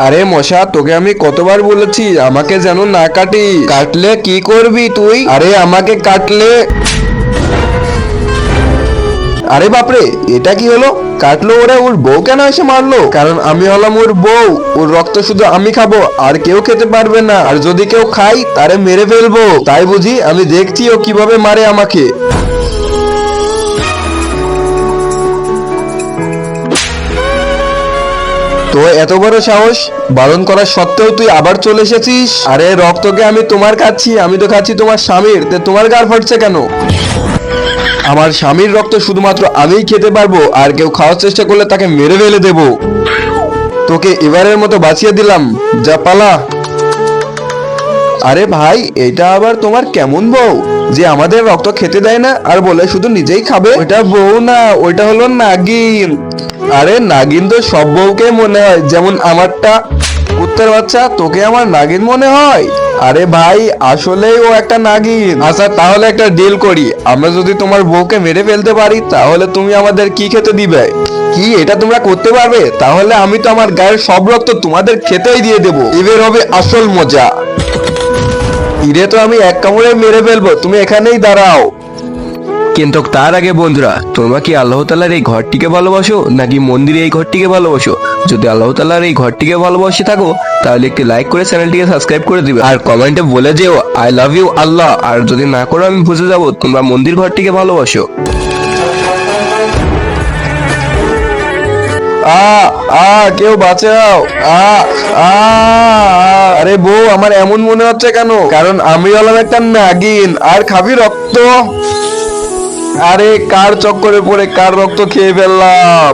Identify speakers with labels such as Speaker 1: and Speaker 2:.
Speaker 1: আরে মশা, তোকে আমি কতবার বলেছি আমাকে যেন না কাটিস। কাটলে কি করবি তুই? আরে আমাকে কাটলে। আরে বাপরে, এটা কি হলো? কাটলো ওরা, ওর বউ কেন এসে মারলো? কারণ আমি হলাম ওর বউ, ওর রক্ত শুধু আমি খাবো, আর কেউ খেতে পারবে না। আর যদি কেউ খাই তারে মেরে ফেলবো। তাই বুঝি? আমি দেখছি ও কিভাবে মারে আমাকে। তো এত বড় সাহস, বারণ করার সত্ত্বেও তুই আবার চলে এসেছিস? আরে রক্তকে আমি তোমার খাচ্ছি, আমি তো খাচ্ছি তোমার স্বামীর, তে তোমার গার ফাটছে কেন? আমার স্বামীর রক্ত শুধুমাত্র আমিই খেতে পারবো, আর কেউ খাওয়ার চেষ্টা করলে তাকে মেরে ফেলে দেবো। তোকে এবারের মতো বাঁচিয়ে দিলাম, যা পালা। আরে ভাই, এটা আবার তোমার কেমন বউ যে আমাদের রক্ত খেতে দেয় না আর বলে শুধু নিজেই খাবে? ওটা বউ না, ওইটা হলো নাগিন। আরে নাগিন তো সব বউকে মনে হয়, যেমন আমারটা। কুত্তার বাচ্চা, তোকে আমার নাগিন মনে হয়? আরে ভাই, আসলেই ও একটা নাগিন। আচ্ছা তাহলে একটা ডিল করি, আমরা যদি তোমার বউকে মেরে ফেলতে পারি তাহলে তুমি আমাদের কি খেতে দিবে? কি এটা তোমরা করতে পারবে? তাহলে আমি তো আমার গায়ের সব রক্ত তোমাদের খেতেই দিয়ে দেবো। এবার হবে আসল মজা। ইরে তো আমি এক কামড়ে মেরে ফেলবো, তুমি এখানেই দাঁড়াও। কিন্তু তার আগে বন্ধুরা, তোমরা কি আল্লাহ তাআলার এই ঘরটিকে ভালোবাসো নাকি মন্দিরে এই ঘরটিকে ভালোবাসো? যদি আল্লাহ তাআলার এই ঘরটিকে ভালোবাসে থাকো তাহলে একটি লাইক করে চ্যানেলটিকে সাবস্ক্রাইব করে দিবে, আর কমেন্টে বলে যেও আই লাভ ইউ আল্লাহ। আর যদি না করো আমি বুঝে যাবো তোমরা মন্দির ঘরটিকে ভালোবাসো। কেউ বাঁচাও। আ আ আরে বউ, আমার এমন মনে হচ্ছে কেন? কারণ আমি হলাম একটা নাগিন, আর খাবি রক্ত? আরে কার চক্করে পড়ে কার রক্ত খেয়ে ফেললাম।